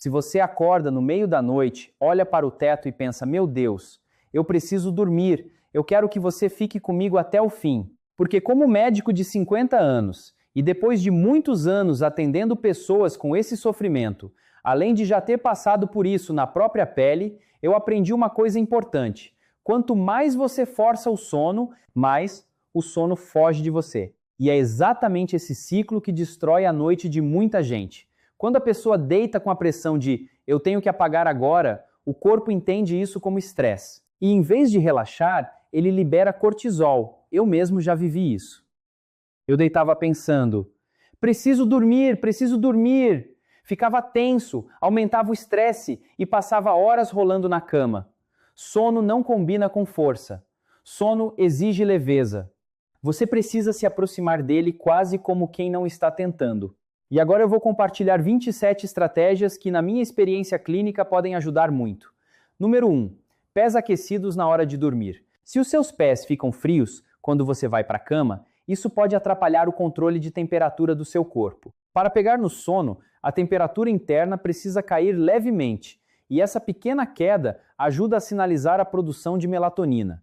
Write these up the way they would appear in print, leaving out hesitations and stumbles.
Se você acorda no meio da noite, olha para o teto e pensa: meu Deus, eu preciso dormir, eu quero que você fique comigo até o fim. Porque como médico de 50 anos, e depois de muitos anos atendendo pessoas com esse sofrimento, além de já ter passado por isso na própria pele, eu aprendi uma coisa importante. Quanto mais você força o sono, mais o sono foge de você. E é exatamente esse ciclo que destrói a noite de muita gente. Quando a pessoa deita com a pressão de eu tenho que apagar agora, o corpo entende isso como estresse. E em vez de relaxar, ele libera cortisol. Eu mesmo já vivi isso. Eu deitava pensando, preciso dormir, preciso dormir. Ficava tenso, aumentava o estresse e passava horas rolando na cama. Sono não combina com força. Sono exige leveza. Você precisa se aproximar dele quase como quem não está tentando. E agora eu vou compartilhar 27 estratégias que, na minha experiência clínica, podem ajudar muito. Número 1. Pés aquecidos na hora de dormir. Se os seus pés ficam frios quando você vai para a cama, isso pode atrapalhar o controle de temperatura do seu corpo. Para pegar no sono, a temperatura interna precisa cair levemente, e essa pequena queda ajuda a sinalizar a produção de melatonina.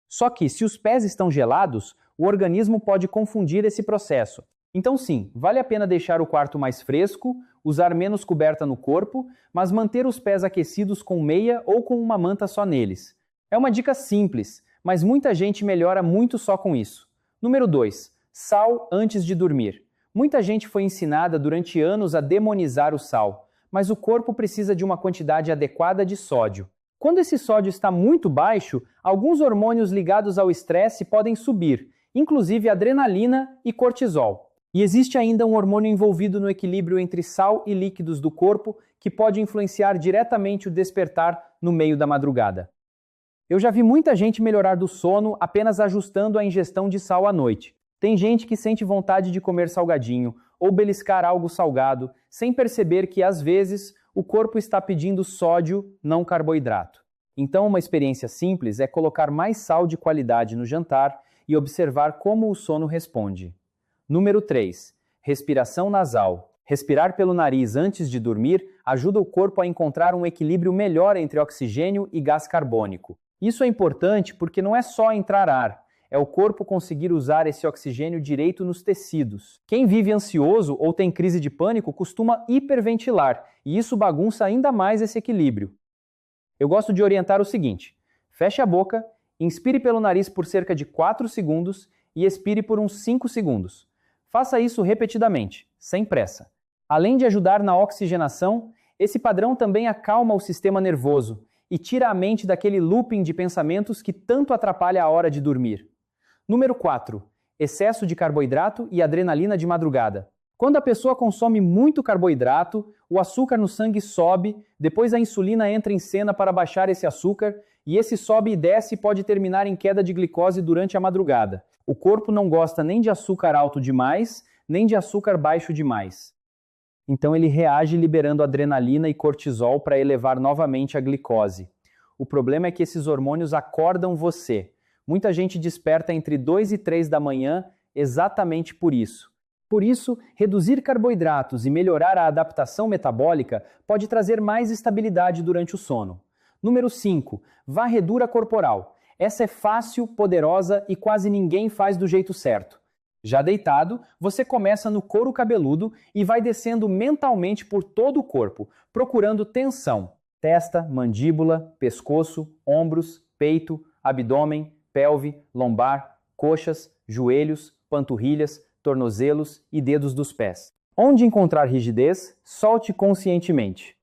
Só que, se os pés estão gelados, o organismo pode confundir esse processo. Então sim, vale a pena deixar o quarto mais fresco, usar menos coberta no corpo, mas manter os pés aquecidos com meia ou com uma manta só neles. É uma dica simples, mas muita gente melhora muito só com isso. Número 2. Sal antes de dormir. Muita gente foi ensinada durante anos a demonizar o sal, mas o corpo precisa de uma quantidade adequada de sódio. Quando esse sódio está muito baixo, alguns hormônios ligados ao estresse podem subir, inclusive adrenalina e cortisol. E existe ainda um hormônio envolvido no equilíbrio entre sal e líquidos do corpo que pode influenciar diretamente o despertar no meio da madrugada. Eu já vi muita gente melhorar do sono apenas ajustando a ingestão de sal à noite. Tem gente que sente vontade de comer salgadinho ou beliscar algo salgado, sem perceber que, às vezes, o corpo está pedindo sódio, não carboidrato. Então, uma experiência simples é colocar mais sal de qualidade no jantar e observar como o sono responde. Número 3. Respiração nasal. Respirar pelo nariz antes de dormir ajuda o corpo a encontrar um equilíbrio melhor entre oxigênio e gás carbônico. Isso é importante porque não é só entrar ar, é o corpo conseguir usar esse oxigênio direito nos tecidos. Quem vive ansioso ou tem crise de pânico costuma hiperventilar, e isso bagunça ainda mais esse equilíbrio. Eu gosto de orientar o seguinte: feche a boca, inspire pelo nariz por cerca de 4 segundos e expire por uns 5 segundos. Faça isso repetidamente, sem pressa. Além de ajudar na oxigenação, esse padrão também acalma o sistema nervoso e tira a mente daquele looping de pensamentos que tanto atrapalha a hora de dormir. Número 4. Excesso de carboidrato e adrenalina de madrugada. Quando a pessoa consome muito carboidrato, o açúcar no sangue sobe, depois a insulina entra em cena para baixar esse açúcar, e esse sobe e desce pode terminar em queda de glicose durante a madrugada. O corpo não gosta nem de açúcar alto demais, nem de açúcar baixo demais. Então ele reage liberando adrenalina e cortisol para elevar novamente a glicose. O problema é que esses hormônios acordam você. Muita gente desperta entre 2 e 3 da manhã exatamente por isso. Por isso, reduzir carboidratos e melhorar a adaptação metabólica pode trazer mais estabilidade durante o sono. Número 5. Varredura corporal. Essa é fácil, poderosa e quase ninguém faz do jeito certo. Já deitado, você começa no couro cabeludo e vai descendo mentalmente por todo o corpo, procurando tensão. Testa, mandíbula, pescoço, ombros, peito, abdômen, pelve, lombar, coxas, joelhos, panturrilhas, tornozelos e dedos dos pés. Onde encontrar rigidez, solte conscientemente.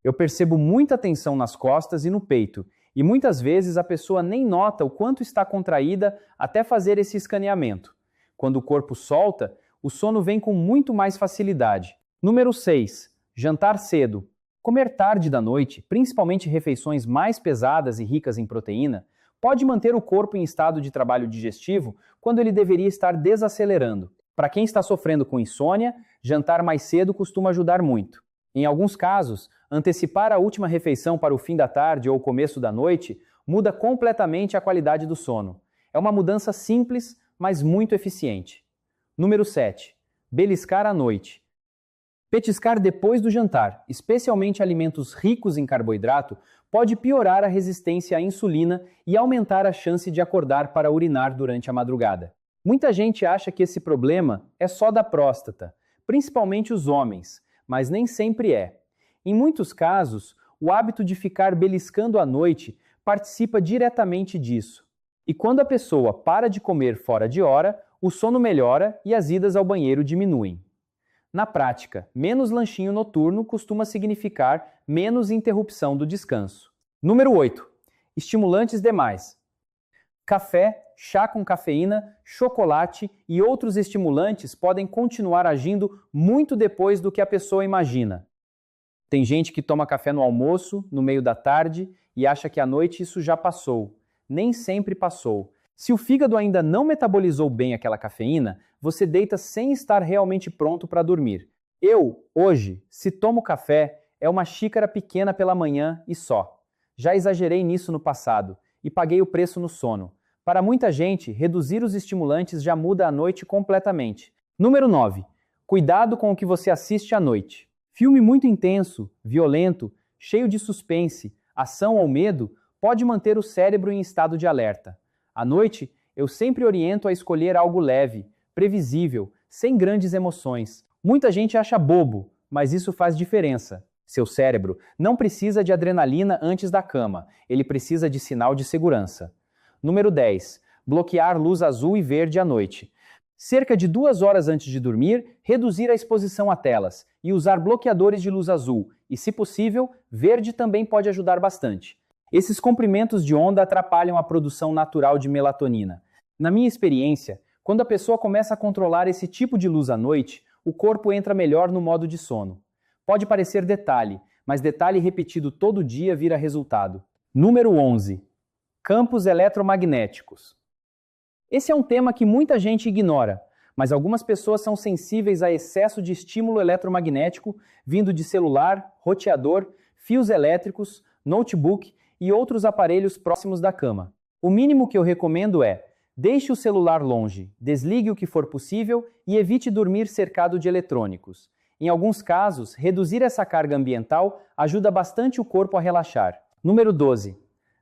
Eu percebo muita tensão nas costas e no peito, e muitas vezes a pessoa nem nota o quanto está contraída até fazer esse escaneamento. Quando o corpo solta, o sono vem com muito mais facilidade. Número 6. Jantar cedo. Comer tarde da noite, principalmente refeições mais pesadas e ricas em proteína, pode manter o corpo em estado de trabalho digestivo quando ele deveria estar desacelerando. Para quem está sofrendo com insônia, jantar mais cedo costuma ajudar muito. Em alguns casos, antecipar a última refeição para o fim da tarde ou começo da noite muda completamente a qualidade do sono. É uma mudança simples, mas muito eficiente. Número 7. Beliscar à noite. Petiscar depois do jantar, especialmente alimentos ricos em carboidrato, pode piorar a resistência à insulina e aumentar a chance de acordar para urinar durante a madrugada. Muita gente acha que esse problema é só da próstata, principalmente os homens, mas nem sempre é. Em muitos casos, o hábito de ficar beliscando à noite participa diretamente disso. E quando a pessoa para de comer fora de hora, o sono melhora e as idas ao banheiro diminuem. Na prática, menos lanchinho noturno costuma significar menos interrupção do descanso. Número 8. Estimulantes demais. Café, chá com cafeína, chocolate e outros estimulantes podem continuar agindo muito depois do que a pessoa imagina. Tem gente que toma café no almoço, no meio da tarde, e acha que à noite isso já passou. Nem sempre passou. Se o fígado ainda não metabolizou bem aquela cafeína, você deita sem estar realmente pronto para dormir. Eu, hoje, se tomo café, é uma xícara pequena pela manhã e só. Já exagerei nisso no passado e paguei o preço no sono. Para muita gente, reduzir os estimulantes já muda a noite completamente. Número 9. Cuidado com o que você assiste à noite. Filme muito intenso, violento, cheio de suspense, ação ou medo pode manter o cérebro em estado de alerta. À noite, eu sempre oriento a escolher algo leve, previsível, sem grandes emoções. Muita gente acha bobo, mas isso faz diferença. Seu cérebro não precisa de adrenalina antes da cama, ele precisa de sinal de segurança. Número 10. Bloquear luz azul e verde à noite. Cerca de 2 horas antes de dormir, reduzir a exposição a telas e usar bloqueadores de luz azul e, se possível, verde também pode ajudar bastante. Esses comprimentos de onda atrapalham a produção natural de melatonina. Na minha experiência, quando a pessoa começa a controlar esse tipo de luz à noite, o corpo entra melhor no modo de sono. Pode parecer detalhe, mas detalhe repetido todo dia vira resultado. Número 11. Campos eletromagnéticos. Esse é um tema que muita gente ignora, mas algumas pessoas são sensíveis a excesso de estímulo eletromagnético vindo de celular, roteador, fios elétricos, notebook e outros aparelhos próximos da cama. O mínimo que eu recomendo é: deixe o celular longe, desligue o que for possível e evite dormir cercado de eletrônicos. Em alguns casos, reduzir essa carga ambiental ajuda bastante o corpo a relaxar. Número 12.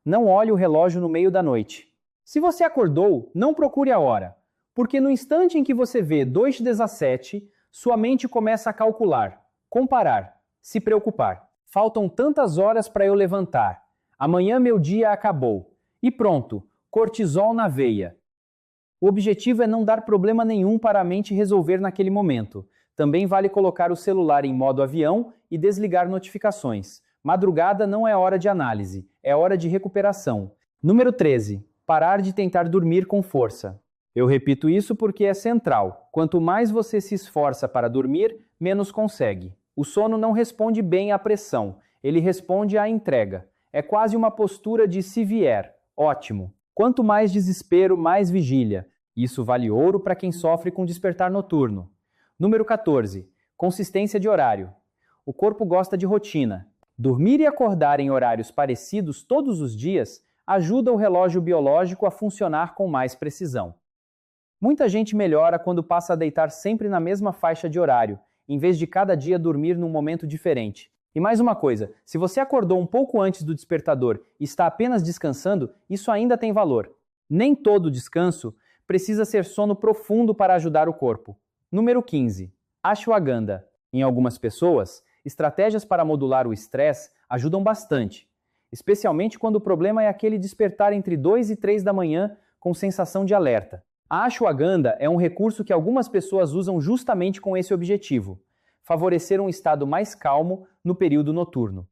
Não olhe o relógio no meio da noite. Se você acordou, não procure a hora, porque no instante em que você vê 2:17, sua mente começa a calcular, comparar, se preocupar. Faltam tantas horas para eu levantar. Amanhã meu dia acabou. E pronto, cortisol na veia. O objetivo é não dar problema nenhum para a mente resolver naquele momento. Também vale colocar o celular em modo avião e desligar notificações. Madrugada não é hora de análise, é hora de recuperação. Número 13. Parar de tentar dormir com força. Eu repito isso porque é central. Quanto mais você se esforça para dormir, menos consegue. O sono não responde bem à pressão, ele responde à entrega. É quase uma postura de se vier. Ótimo. Quanto mais desespero, mais vigília. Isso vale ouro para quem sofre com despertar noturno. Número 14. Consistência de horário. O corpo gosta de rotina. Dormir e acordar em horários parecidos todos os dias ajuda o relógio biológico a funcionar com mais precisão. Muita gente melhora quando passa a deitar sempre na mesma faixa de horário, em vez de cada dia dormir num momento diferente. E mais uma coisa, se você acordou um pouco antes do despertador e está apenas descansando, isso ainda tem valor. Nem todo descanso precisa ser sono profundo para ajudar o corpo. Número 15. Ashwagandha. Em algumas pessoas, estratégias para modular o estresse ajudam bastante, especialmente quando o problema é aquele despertar entre 2 e 3 da manhã com sensação de alerta. A ashwagandha é um recurso que algumas pessoas usam justamente com esse objetivo: favorecer um estado mais calmo no período noturno.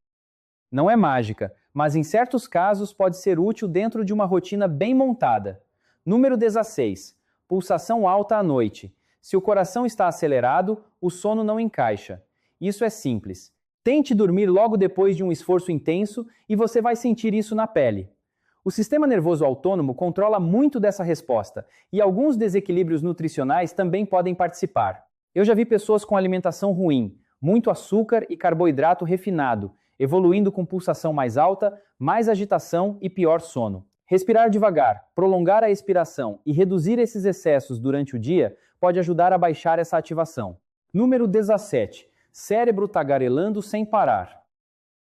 Não é mágica, mas em certos casos pode ser útil dentro de uma rotina bem montada. Número 16. Pulsação alta à noite. Se o coração está acelerado, o sono não encaixa. Isso é simples. Tente dormir logo depois de um esforço intenso e você vai sentir isso na pele. O sistema nervoso autônomo controla muito dessa resposta e alguns desequilíbrios nutricionais também podem participar. Eu já vi pessoas com alimentação ruim, muito açúcar e carboidrato refinado, evoluindo com pulsação mais alta, mais agitação e pior sono. Respirar devagar, prolongar a expiração e reduzir esses excessos durante o dia pode ajudar a baixar essa ativação. Número 17. cérebro tagarelando sem parar.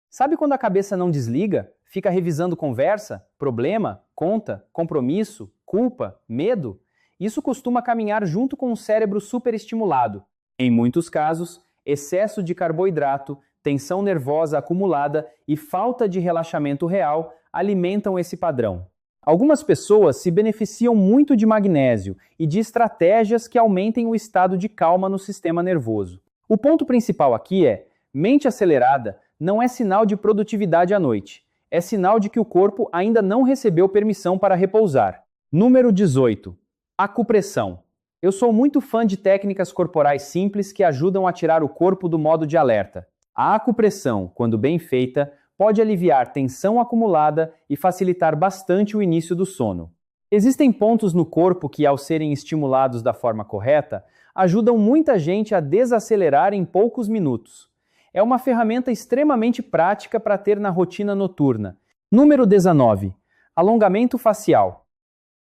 Sabe quando a cabeça não desliga? Fica revisando conversa, problema, conta, compromisso, culpa, medo? Isso costuma caminhar junto com um cérebro superestimulado. Em muitos casos, excesso de carboidrato, tensão nervosa acumulada e falta de relaxamento real alimentam esse padrão. Algumas pessoas se beneficiam muito de magnésio e de estratégias que aumentem o estado de calma no sistema nervoso. O ponto principal aqui é: mente acelerada não é sinal de produtividade à noite. É sinal de que o corpo ainda não recebeu permissão para repousar. Número 18. Acupressão. Eu sou muito fã de técnicas corporais simples que ajudam a tirar o corpo do modo de alerta. A acupressão, quando bem feita, pode aliviar tensão acumulada e facilitar bastante o início do sono. Existem pontos no corpo que, ao serem estimulados da forma correta, ajudam muita gente a desacelerar em poucos minutos. É uma ferramenta extremamente prática para ter na rotina noturna. Número 19. Alongamento facial.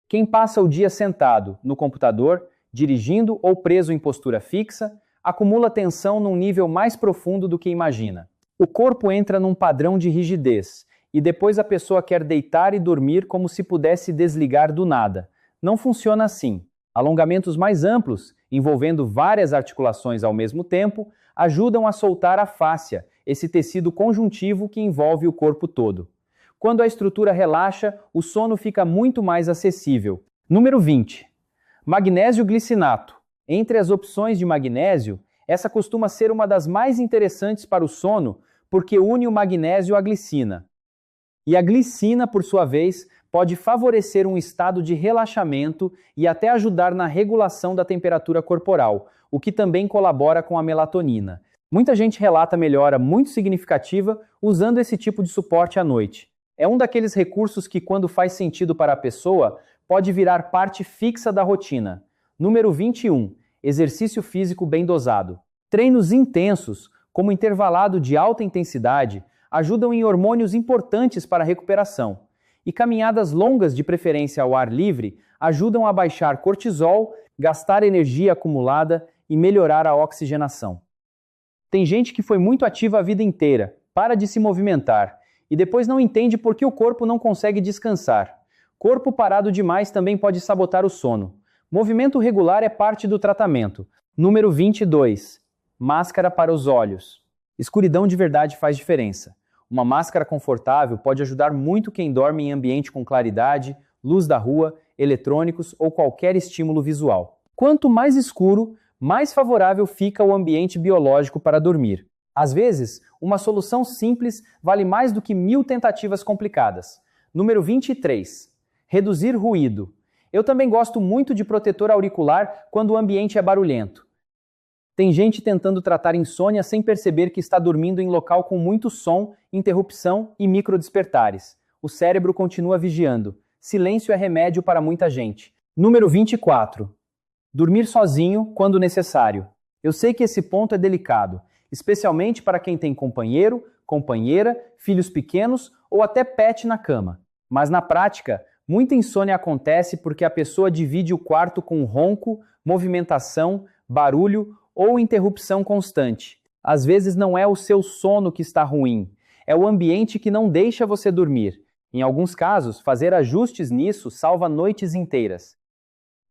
Quem passa o dia sentado no computador, dirigindo ou preso em postura fixa, acumula tensão num nível mais profundo do que imagina. O corpo entra num padrão de rigidez e depois a pessoa quer deitar e dormir como se pudesse desligar do nada. Não funciona assim. Alongamentos mais amplos, envolvendo várias articulações ao mesmo tempo, ajudam a soltar a fáscia, esse tecido conjuntivo que envolve o corpo todo. Quando a estrutura relaxa, o sono fica muito mais acessível. Número 20. Magnésio glicinato. Entre as opções de magnésio, essa costuma ser uma das mais interessantes para o sono porque une o magnésio à glicina. E a glicina, por sua vez, pode favorecer um estado de relaxamento e até ajudar na regulação da temperatura corporal, o que também colabora com a melatonina. Muita gente relata melhora muito significativa usando esse tipo de suporte à noite. É um daqueles recursos que, quando faz sentido para a pessoa, pode virar parte fixa da rotina. Número 21. Exercício físico bem dosado. Treinos intensos, como intervalado de alta intensidade, ajudam em hormônios importantes para a recuperação. E caminhadas longas, de preferência ao ar livre, ajudam a baixar cortisol, gastar energia acumulada e melhorar a oxigenação. Tem gente que foi muito ativa a vida inteira, para de se movimentar, e depois não entende por que o corpo não consegue descansar. Corpo parado demais também pode sabotar o sono. Movimento regular é parte do tratamento. Número 22. Máscara para os olhos. Escuridão de verdade faz diferença. Uma máscara confortável pode ajudar muito quem dorme em ambiente com claridade, luz da rua, eletrônicos ou qualquer estímulo visual. Quanto mais escuro, mais favorável fica o ambiente biológico para dormir. Às vezes, uma solução simples vale mais do que 1000 tentativas complicadas. Número 23. Reduzir ruído. Eu também gosto muito de protetor auricular quando o ambiente é barulhento. Tem gente tentando tratar insônia sem perceber que está dormindo em local com muito som, interrupção e microdespertares. O cérebro continua vigiando. Silêncio é remédio para muita gente. Número 24. Dormir sozinho quando necessário. Eu sei que esse ponto é delicado, especialmente para quem tem companheiro, companheira, filhos pequenos ou até pet na cama. Mas na prática, muita insônia acontece porque a pessoa divide o quarto com ronco, movimentação, barulho ou interrupção constante. Às vezes não é o seu sono que está ruim, é o ambiente que não deixa você dormir. Em alguns casos, fazer ajustes nisso salva noites inteiras.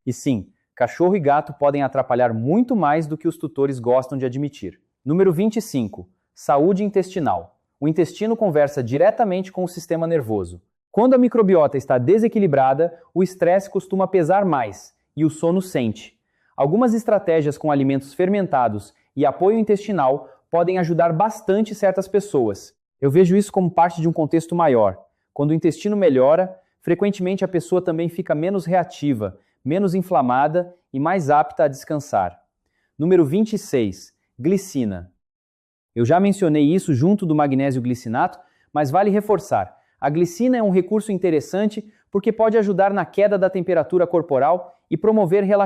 E sim, cachorro e gato podem atrapalhar muito mais do que os tutores gostam de admitir. Número 25. Saúde intestinal. O intestino conversa diretamente com o sistema nervoso. Quando a microbiota está desequilibrada, o estresse costuma pesar mais e o sono sente. Algumas estratégias com alimentos fermentados e apoio intestinal podem ajudar bastante certas pessoas. Eu vejo isso como parte de um contexto maior. Quando o intestino melhora, frequentemente a pessoa também fica menos reativa, menos inflamada e mais apta a descansar. Número 26. Glicina. Eu já mencionei isso junto do magnésio glicinato, mas vale reforçar. A glicina é um recurso interessante porque pode ajudar na queda da temperatura corporal e promover relaxamento.